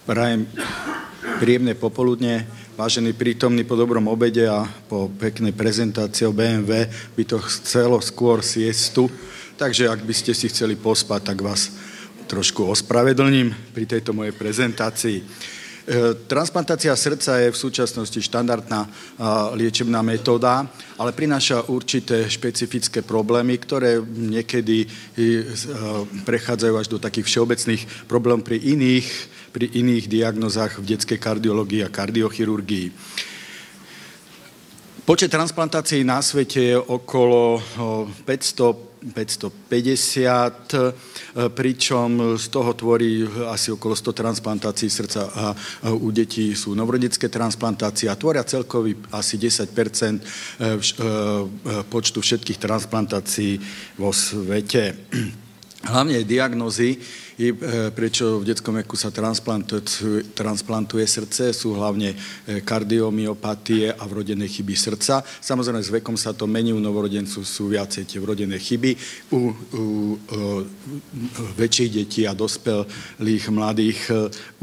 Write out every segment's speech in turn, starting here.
Prajem príjemné popoludne, vážení prítomní po dobrom obede a po peknej prezentácii o BMW by to chcelo skôr siestu, takže ak by ste si chceli pospať, tak vás trošku ospravedlním pri tejto mojej prezentácii. Transplantácia srdca je v súčasnosti štandardná liečebná metóda, ale prináša určité špecifické problémy, ktoré niekedy prechádzajú až do takých všeobecných problémov pri iných diagnózach v detskej kardiológii a kardiochirurgii. Počet transplantácií na svete je okolo 550, pričom z toho tvorí asi okolo 100 transplantácií srdca a u detí sú novorodenecké transplantácie a tvoria celkový asi 10% počtu všetkých transplantácií vo svete. Hlavne diagnózy, prečo v detskom veku sa transplantuje srdce, sú hlavne kardiomyopatie a vrodené chyby srdca. Samozrejme, s vekom sa to mení, u novorodencov sú viacej tie vrodené chyby, u väčších detí a dospelých mladých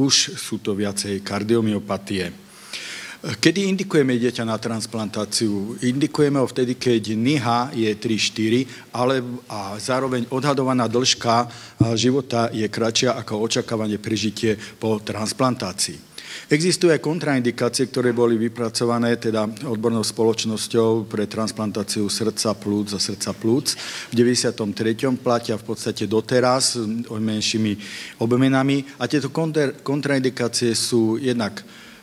už sú to viacej kardiomyopatie. Kedy indikujeme dieťa na transplantáciu? Indikujeme ho vtedy, keď NIHA je 3-4, a zároveň odhadovaná dĺžka života je kratšia ako očakávanie prežitie po transplantácii. Existujú aj kontraindikácie, ktoré boli vypracované teda odbornou spoločnosťou pre transplantáciu srdca plúc a srdca plúc. V 93. platia v podstate doteraz menšími obmenami a tieto kontraindikácie sú jednak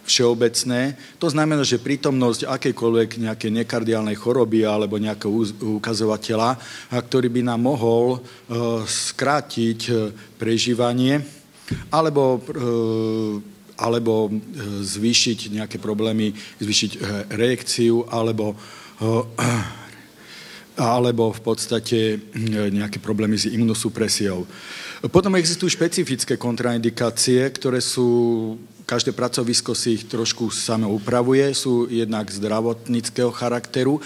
všeobecné. To znamená, že prítomnosť akejkoľvek nejakej nekardiálnej choroby alebo nejakého ukazovateľa, ktorý by nám mohol skrátiť prežívanie alebo zvýšiť nejaké problémy, zvýšiť reakciu alebo v podstate nejaké problémy s imunosupresiou. Potom existujú špecifické kontraindikácie, ktoré sú, každé pracovisko si ich trošku samo upravuje, sú jednak zdravotníckeho charakteru,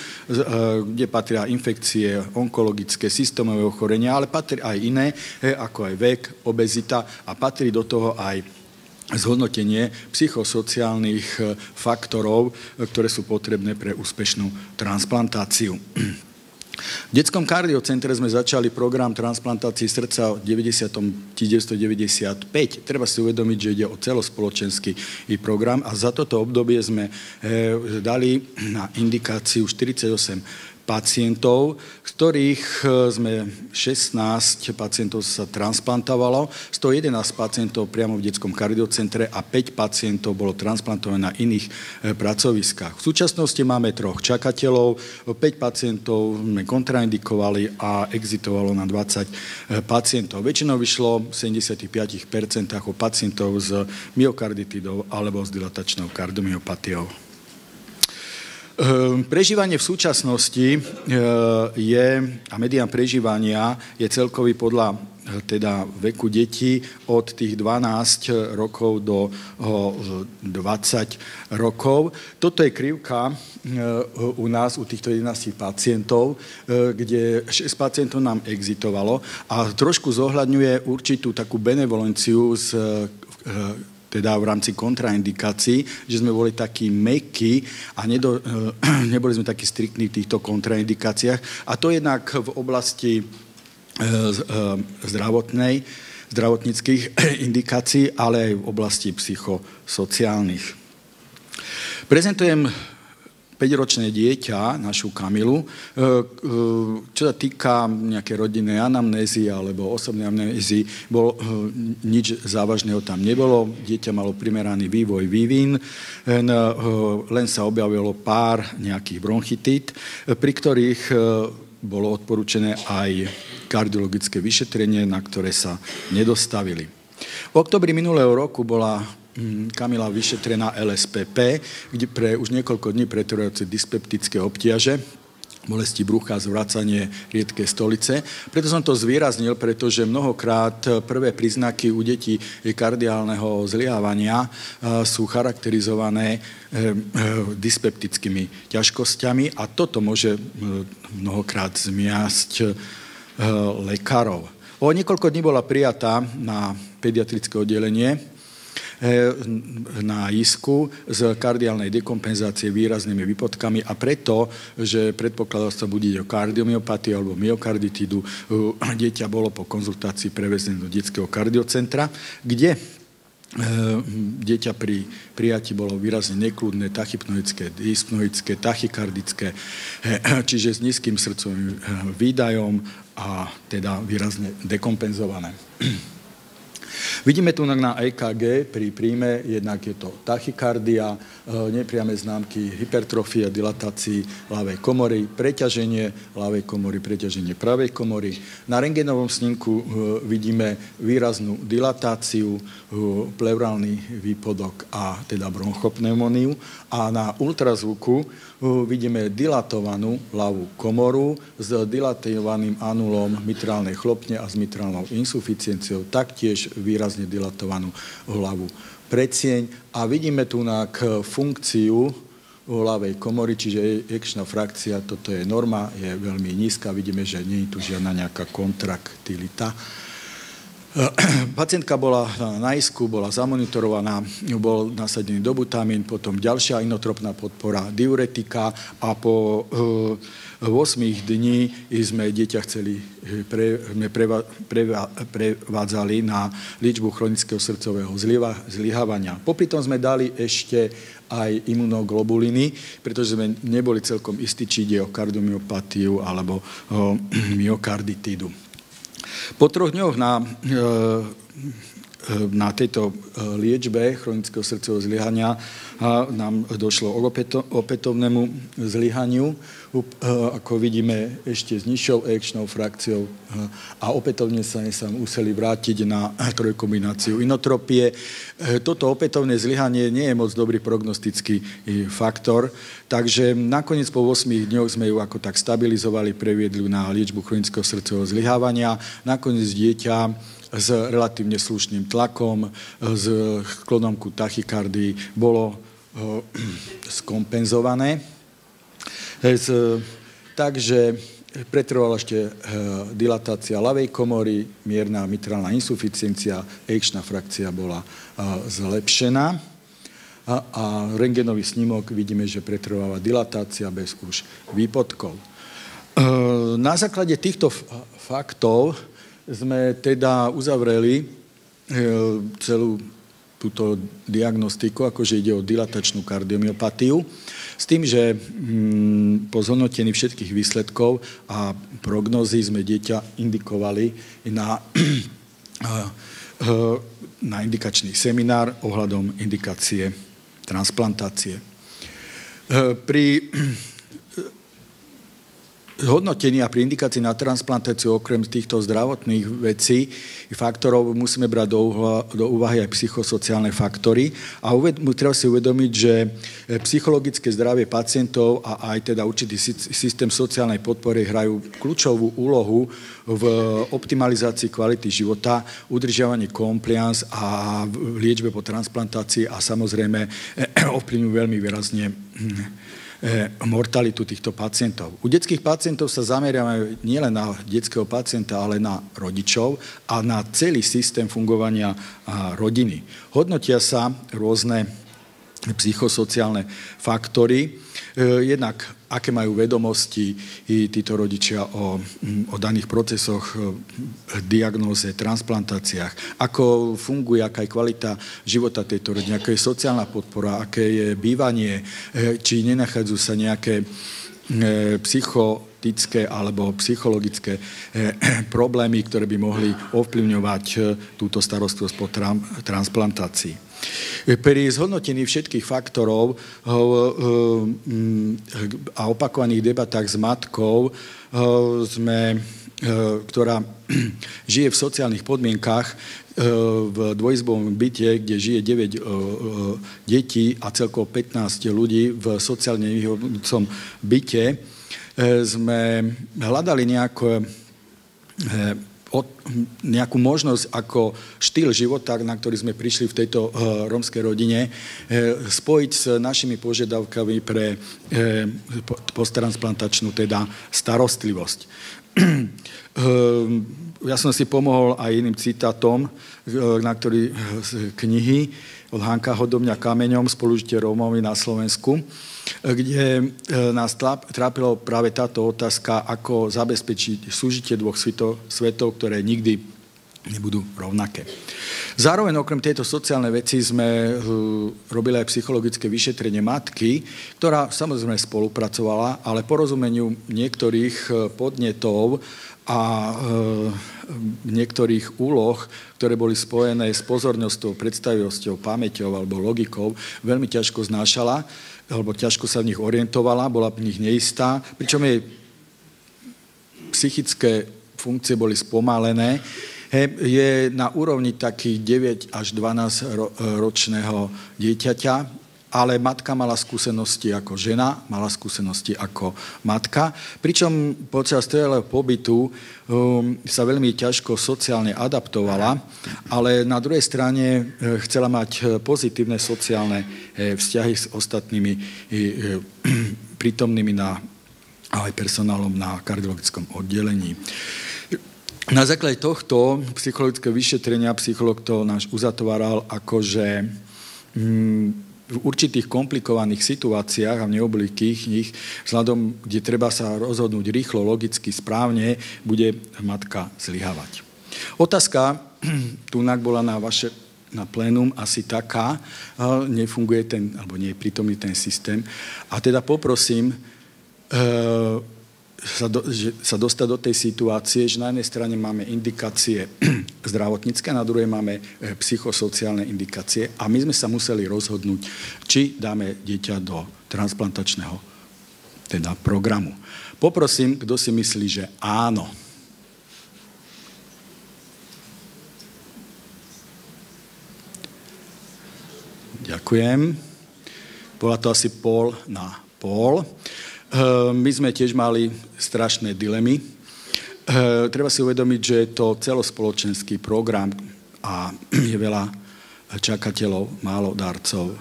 kde patria infekcie, onkologické, systémové ochorenia, ale patrí aj iné, ako aj vek, obezita a patrí do toho aj zhodnotenie psychosociálnych faktorov, ktoré sú potrebné pre úspešnú transplantáciu. V detskom kardiocentre sme začali program transplantácií srdca v 1995. Treba si uvedomiť, že ide o celospoločenský program a za toto obdobie sme dali na indikáciu 48 pacientov, z ktorých sme 16 pacientov sa transplantovalo, 111 pacientov priamo v detskom kardiocentre a 5 pacientov bolo transplantované na iných pracoviskách. V súčasnosti máme 3 čakateľov, 5 pacientov sme kontraindikovali a exitovalo na 20 pacientov. Väčšinou vyšlo v 75% o pacientov s myokarditidou alebo s dilatačnou kardiomyopatiou. Prežívanie v súčasnosti a medián prežívania je celkový podľa teda veku detí od tých 12 rokov do 20 rokov. Toto je krivka u nás, u týchto 11 pacientov, kde 6 pacientov nám exitovalo a trošku zohľadňuje určitú takú benevolenciu teda v rámci kontraindikácií, že sme boli takí mäkkí a neboli sme takí striktní v týchto kontraindikáciách. A to jednak v oblasti zdravotníckych indikácií, ale aj v oblasti psychosociálnych. Prezentujem 5-ročné dieťa, našu Kamilu, čo sa týka nejaké rodinnej anamnézy alebo osobnej amnézy, nič závažného tam nebolo. Dieťa malo primeraný vývin, len sa objavilo pár nejakých bronchitít, pri ktorých bolo odporúčené aj kardiologické vyšetrenie, na ktoré sa nedostavili. V októbri minulého roku bola Kamila vyšetrená LSPP, kde pre už niekoľko dní pretrvajúce dyspeptické obtiaže, bolesti brucha, zvracanie riedkej stolice. Preto som to zvýraznil, pretože mnohokrát prvé príznaky u detí kardiálneho zlyhávania sú charakterizované dyspeptickými ťažkosťami a toto môže mnohokrát zmiasť lekárov. O niekoľko dní bola prijatá na pediatrické oddelenie na isku z kardiálnej dekompenzácie výraznými výpadkami a preto, že predpokladal sa budiť o kardiomyopatiu alebo myokarditídu, dieťa bolo po konzultácii prevezené do detského kardiocentra, kde dieťa pri prijatí bolo výrazne nekľudné, tachypnoické, dyspnoické, tachykardické, čiže s nízkym srdcovým výdajom a teda výrazne dekompenzované. Vidíme tu na EKG pri príjme, jednak je to tachykardia, nepriame známky hypertrofie, dilatácii ľavej komory, preťaženie ľavej komory, preťaženie pravej komory. Na rentgenovom snímku vidíme výraznú dilatáciu, pleurálny výpodok a teda bronchopneumóniu. A na ultrazvuku vidíme dilatovanú ľavú komoru s dilatovaným anulom mitrálnej chlopne a s mitrálnou insuficienciou, taktiež výrazne dilatovanú hlavu predsieň. A vidíme tu funkciu ľavej komory, čiže ejekčná frakcia, toto je norma, je veľmi nízka, vidíme, že nie je tu žiadna nejaká kontraktilita. Pacientka bola na isku, bola zamonitorovaná, bol nasadený dobutamín, potom ďalšia inotropná podpora, diuretika a po 8 dní sme dieťa prevádzali na liečbu chronického srdcového zlyhávania. Popri tom sme dali ešte aj imunoglobuliny, pretože sme neboli celkom istí, či ide o kardiomyopatiu alebo o myokarditídu. Po 3 dňoch na tejto liečbe chronického srdcového zlyhania nám došlo k opätovnému zlyhaniu, ako vidíme ešte s nižšou ejekčnou frakciou a opätovne sa museli vrátiť na trojkombináciu inotropie. Toto opätovné zlyhanie nie je moc dobrý prognostický faktor, takže nakoniec po 8 dňoch sme ju ako tak stabilizovali, previedli na liečbu chronického srdcového zlyhávania. Nakoniec dieťa s relatívne slušným tlakom, s sklonom ku tachykardii bolo skompenzované. Takže pretrvala ešte dilatácia ľavej komory, mierna mitrálna insuficiencia, ejekčná frakcia bola zlepšená a rentgenový snímok vidíme, že pretrváva dilatácia bez už výpodkov. Na základe týchto faktov sme teda uzavreli celú túto diagnostiku, akože ide o dilatačnú kardiomyopatiu, s tým, že po zhodnotení všetkých výsledkov a prognózy sme dieťa indikovali na indikačný seminár ohľadom indikácie transplantácie. Pri hodnotení a pri indikácii na transplantáciu okrem týchto zdravotných vecí faktorov musíme brať do úvahy aj psychosociálne faktory a treba si uvedomiť, že psychologické zdravie pacientov a aj teda určitý systém sociálnej podpory hrajú kľúčovú úlohu v optimalizácii kvality života, udržiavaní compliance a v liečbe po transplantácii a samozrejme ovplyvňujú veľmi výrazne mortalitu týchto pacientov. U detských pacientov sa zameriame nielen na detského pacienta, ale na rodičov a na celý systém fungovania rodiny. Hodnotia sa rôzne psychosociálne faktory, jednak aké majú vedomosti títo rodičia o daných procesoch, diagnóze, transplantáciách, ako funguje, aká je kvalita života tejto rodiny, aká je sociálna podpora, aké je bývanie, či nenachádzajú sa nejaké psychotické alebo psychologické problémy, ktoré by mohli ovplyvňovať túto starostlivosť po transplantácii. Pri zhodnotení všetkých faktorov a opakovaných debatách s matkou, ktorá žije v sociálnych podmienkach v dvojizbovom byte, kde žije 9 detí a celkovo 15 ľudí v sociálne nevýhodnom byte, sme hľadali nejakú možnosť ako štýl života, na ktorý sme prišli v tejto rómskej rodine, spojiť s našimi požiadavkami pre posttransplantačnú teda starostlivosť. Ja som si pomohol aj iným citátom, na ktorý z knihy od Hanka Hodobňa Kameňom Spolužitie Rómov na Slovensku, kde nás trápila práve táto otázka, ako zabezpečiť súžitie dvoch svetov, ktoré nikdy nebudú rovnaké. Zároveň okrem tejto sociálnej veci sme robili aj psychologické vyšetrenie matky, ktorá samozrejme spolupracovala, ale porozumeniu niektorých podnetov a niektorých úloh, ktoré boli spojené s pozornosťou, predstavivosťou, pamäťou alebo logikou, veľmi ťažko znášala, alebo ťažko sa v nich orientovala, bola v nich neistá, pričom jej psychické funkcie boli spomalené. Je na úrovni takých 9 až 12 ročného dieťaťa, ale matka mala skúsenosti ako žena, mala skúsenosti ako matka, pričom počas celého pobytu sa veľmi ťažko sociálne adaptovala, ale na druhej strane chcela mať pozitívne sociálne vzťahy s ostatnými prítomnými aj personálom na kardiologickom oddelení. Na základe tohto psychologického vyšetrenia psychológ to náš uzatváral akože v určitých komplikovaných situáciách a v neoblikých nich, vzhľadom, kde treba sa rozhodnúť rýchlo, logicky, správne, bude matka zlyhávať. Otázka tunak bola na plénum asi taká, nefunguje alebo nie je prítomný ten systém. A teda poprosím sa dostať do tej situácie, že na jednej strane máme indikácie zdravotnícke, na druhej máme psychosociálne indikácie a my sme sa museli rozhodnúť, či dáme dieťa do transplantačného programu. Poprosím, kto si myslí, že áno. Ďakujem. Bola to asi 50/50. My sme tiež mali strašné dilemy. Treba si uvedomiť, že je to celospoločenský program a je veľa čakateľov, málo darcov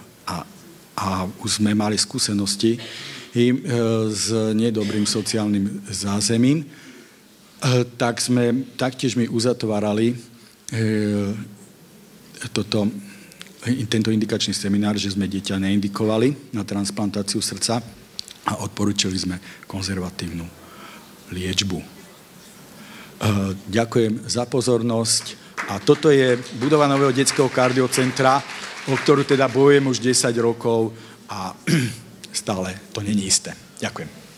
a už sme mali skúsenosti s nedobrým sociálnym zázemím. Taktiež mi uzatvárali tento indikačný seminár, že sme dieťa neindikovali na transplantáciu srdca a odporúčili sme konzervatívnu liečbu. Ďakujem za pozornosť a toto je budova nového detského kardiocentra, o ktorú teda bojujem už 10 rokov a stále to není isté. Ďakujem.